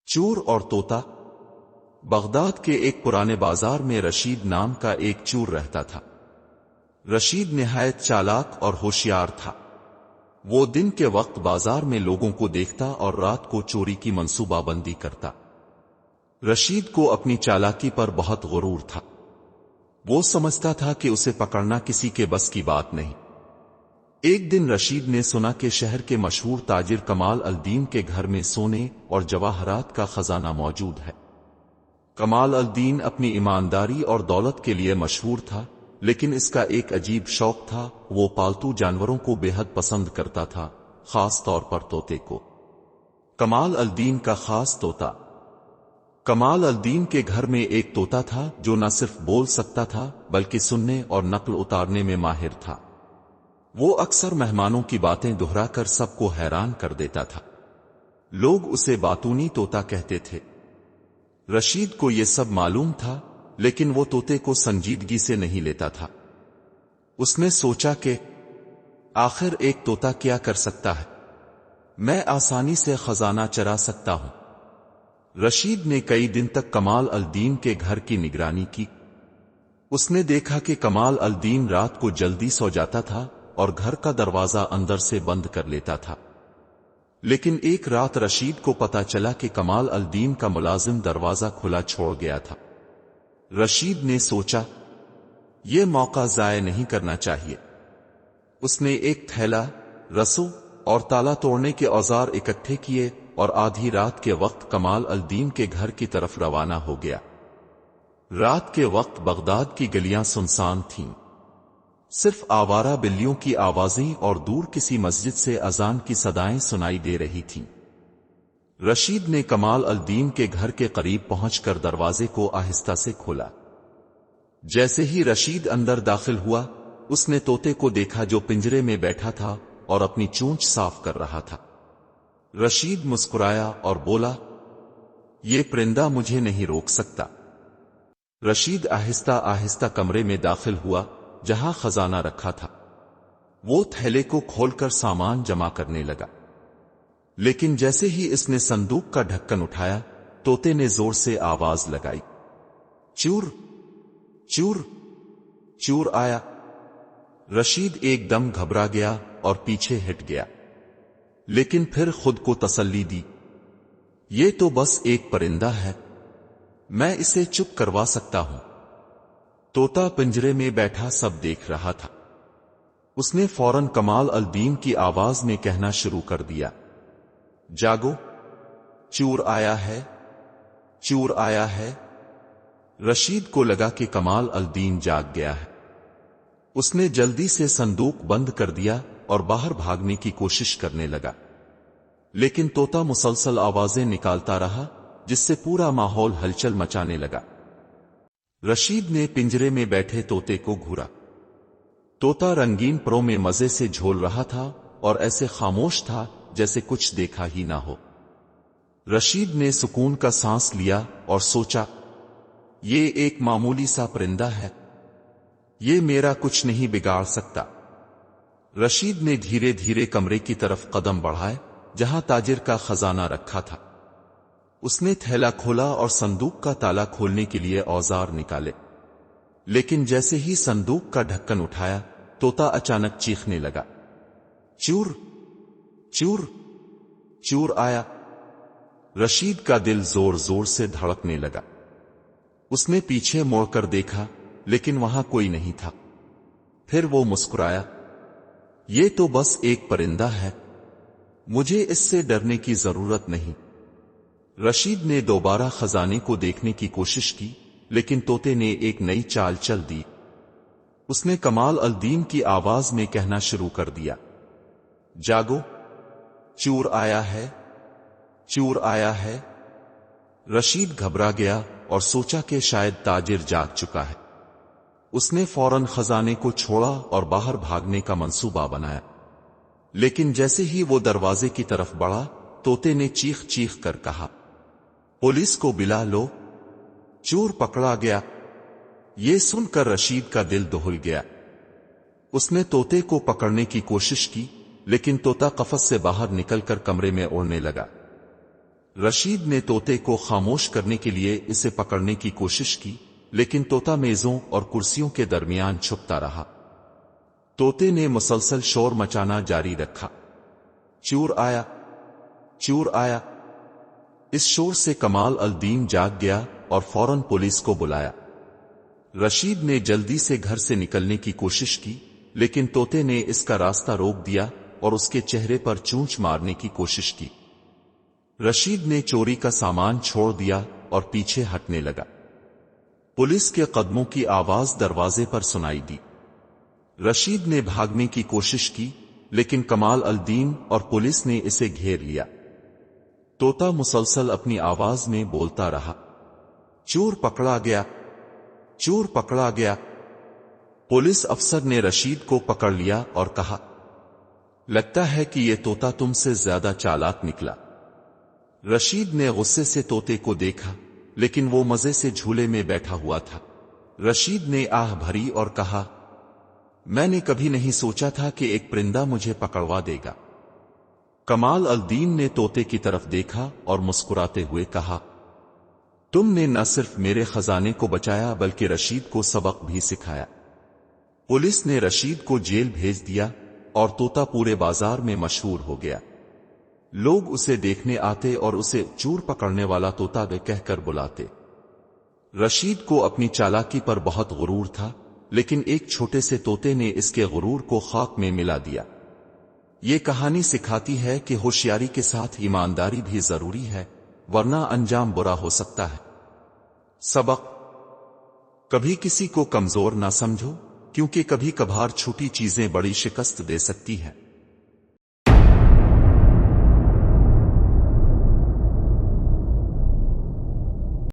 چور اور طوطا۔ بغداد کے ایک پرانے بازار میں رشید نام کا ایک چور رہتا تھا۔ رشید نہایت چالاک اور ہوشیار تھا۔ وہ دن کے وقت بازار میں لوگوں کو دیکھتا اور رات کو چوری کی منصوبہ بندی کرتا۔ رشید کو اپنی چالاکی پر بہت غرور تھا۔ وہ سمجھتا تھا کہ اسے پکڑنا کسی کے بس کی بات نہیں۔ ایک دن رشید نے سنا کہ شہر کے مشہور تاجر کمال الدین کے گھر میں سونے اور جواہرات کا خزانہ موجود ہے۔ کمال الدین اپنی ایمانداری اور دولت کے لیے مشہور تھا، لیکن اس کا ایک عجیب شوق تھا۔ وہ پالتو جانوروں کو بے حد پسند کرتا تھا، خاص طور پر طوطے کو۔ کمال الدین کا خاص طوطا۔ کمال الدین کے گھر میں ایک طوطا تھا جو نہ صرف بول سکتا تھا بلکہ سننے اور نقل اتارنے میں ماہر تھا۔ وہ اکثر مہمانوں کی باتیں دہرا کر سب کو حیران کر دیتا تھا۔ لوگ اسے باتونی طوطا کہتے تھے۔ رشید کو یہ سب معلوم تھا، لیکن وہ طوطے کو سنجیدگی سے نہیں لیتا تھا۔ اس نے سوچا کہ آخر ایک طوطا کیا کر سکتا ہے؟ میں آسانی سے خزانہ چرا سکتا ہوں۔ رشید نے کئی دن تک کمال الدین کے گھر کی نگرانی کی۔ اس نے دیکھا کہ کمال الدین رات کو جلدی سو جاتا تھا اور گھر کا دروازہ اندر سے بند کر لیتا تھا۔ لیکن ایک رات رشید کو پتا چلا کہ کمال الدین کا ملازم دروازہ کھلا چھوڑ گیا تھا۔ رشید نے سوچا، یہ موقع ضائع نہیں کرنا چاہیے۔ اس نے ایک تھیلا، رسو اور تالا توڑنے کے اوزار اکٹھے کیے اور آدھی رات کے وقت کمال الدین کے گھر کی طرف روانہ ہو گیا۔ رات کے وقت بغداد کی گلیاں سنسان تھیں۔ صرف آوارہ بلیوں کی آوازیں اور دور کسی مسجد سے اذان کی صدائیں سنائی دے رہی تھیں۔ رشید نے کمال الدین کے گھر کے قریب پہنچ کر دروازے کو آہستہ سے کھولا۔ جیسے ہی رشید اندر داخل ہوا، اس نے طوطے کو دیکھا جو پنجرے میں بیٹھا تھا اور اپنی چونچ صاف کر رہا تھا۔ رشید مسکرایا اور بولا، یہ پرندہ مجھے نہیں روک سکتا۔ رشید آہستہ آہستہ کمرے میں داخل ہوا جہاں خزانہ رکھا تھا۔ وہ تھیلے کو کھول کر سامان جمع کرنے لگا، لیکن جیسے ہی اس نے صندوق کا ڈھکن اٹھایا، طوطے نے زور سے آواز لگائی، چور چور چور آیا۔ رشید ایک دم گھبرا گیا اور پیچھے ہٹ گیا، لیکن پھر خود کو تسلی دی، یہ تو بس ایک پرندہ ہے، میں اسے چپ کروا سکتا ہوں۔ طوطا پنجرے میں بیٹھا سب دیکھ رہا تھا۔ اس نے فوراً کمال الدین کی آواز میں کہنا شروع کر دیا، جاگو، چور آیا ہے، چور آیا ہے۔ رشید کو لگا کہ کمال الدین جاگ گیا ہے۔ اس نے جلدی سے صندوق بند کر دیا اور باہر بھاگنے کی کوشش کرنے لگا، لیکن طوطا مسلسل آوازیں نکالتا رہا جس سے پورا ماحول ہلچل مچانے لگا۔ رشید نے پنجرے میں بیٹھے طوطے کو گھورا۔ طوطا رنگین پروں میں مزے سے جھول رہا تھا اور ایسے خاموش تھا جیسے کچھ دیکھا ہی نہ ہو۔ رشید نے سکون کا سانس لیا اور سوچا، یہ ایک معمولی سا پرندہ ہے، یہ میرا کچھ نہیں بگاڑ سکتا۔ رشید نے دھیرے دھیرے کمرے کی طرف قدم بڑھائے جہاں تاجر کا خزانہ رکھا تھا۔ اس نے تھیلا کھولا اور صندوق کا تالا کھولنے کے لیے اوزار نکالے، لیکن جیسے ہی صندوق کا ڈھکن اٹھایا، طوطا اچانک چیخنے لگا، چور چور چور آیا۔ رشید کا دل زور زور سے دھڑکنے لگا۔ اس نے پیچھے موڑ کر دیکھا، لیکن وہاں کوئی نہیں تھا۔ پھر وہ مسکرایا، یہ تو بس ایک پرندہ ہے، مجھے اس سے ڈرنے کی ضرورت نہیں۔ رشید نے دوبارہ خزانے کو دیکھنے کی کوشش کی، لیکن طوطے نے ایک نئی چال چل دی۔ اس نے کمال الدین کی آواز میں کہنا شروع کر دیا، جاگو، چور آیا ہے، چور آیا ہے۔ رشید گھبرا گیا اور سوچا کہ شاید تاجر جاگ چکا ہے۔ اس نے فوراً خزانے کو چھوڑا اور باہر بھاگنے کا منصوبہ بنایا، لیکن جیسے ہی وہ دروازے کی طرف بڑھا، طوطے نے چیخ چیخ کر کہا، پولیس کو بلا لو، چور پکڑا گیا۔ یہ سن کر رشید کا دل دہل گیا۔ اس نے طوطے کو پکڑنے کی کوشش کی، لیکن طوطا قفس سے باہر نکل کر کمرے میں اڑنے لگا۔ رشید نے طوطے کو خاموش کرنے کے لیے اسے پکڑنے کی کوشش کی، لیکن طوطا میزوں اور کرسیوں کے درمیان چھپتا رہا۔ طوطے نے مسلسل شور مچانا جاری رکھا، چور آیا، چور آیا۔ اس شور سے کمال الدین جاگ گیا اور فوراً پولیس کو بلایا۔ رشید نے جلدی سے گھر سے نکلنے کی کوشش کی، لیکن طوطے نے اس کا راستہ روک دیا اور اس کے چہرے پر چونچ مارنے کی کوشش کی۔ رشید نے چوری کا سامان چھوڑ دیا اور پیچھے ہٹنے لگا۔ پولیس کے قدموں کی آواز دروازے پر سنائی دی۔ رشید نے بھاگنے کی کوشش کی، لیکن کمال الدین اور پولیس نے اسے گھیر لیا۔ طوطا مسلسل اپنی آواز میں بولتا رہا، چور پکڑا گیا، چور پکڑا گیا۔ پولیس افسر نے رشید کو پکڑ لیا اور کہا، لگتا ہے کہ یہ طوطا تم سے زیادہ چالاک نکلا۔ رشید نے غصے سے طوطے کو دیکھا، لیکن وہ مزے سے جھولے میں بیٹھا ہوا تھا۔ رشید نے آہ بھری اور کہا، میں نے کبھی نہیں سوچا تھا کہ ایک پرندہ مجھے پکڑوا دے گا۔ کمال الدین نے طوطے کی طرف دیکھا اور مسکراتے ہوئے کہا، تم نے نہ صرف میرے خزانے کو بچایا بلکہ رشید کو سبق بھی سکھایا۔ پولیس نے رشید کو جیل بھیج دیا اور طوطا پورے بازار میں مشہور ہو گیا۔ لوگ اسے دیکھنے آتے اور اسے چور پکڑنے والا طوطا کہہ کر بلاتے۔ رشید کو اپنی چالاکی پر بہت غرور تھا، لیکن ایک چھوٹے سے طوطے نے اس کے غرور کو خاک میں ملا دیا۔ یہ کہانی سکھاتی ہے کہ ہوشیاری کے ساتھ ایمانداری بھی ضروری ہے، ورنہ انجام برا ہو سکتا ہے۔ سبق: کبھی کسی کو کمزور نہ سمجھو، کیونکہ کبھی کبھار چھوٹی چیزیں بڑی شکست دے سکتی ہیں۔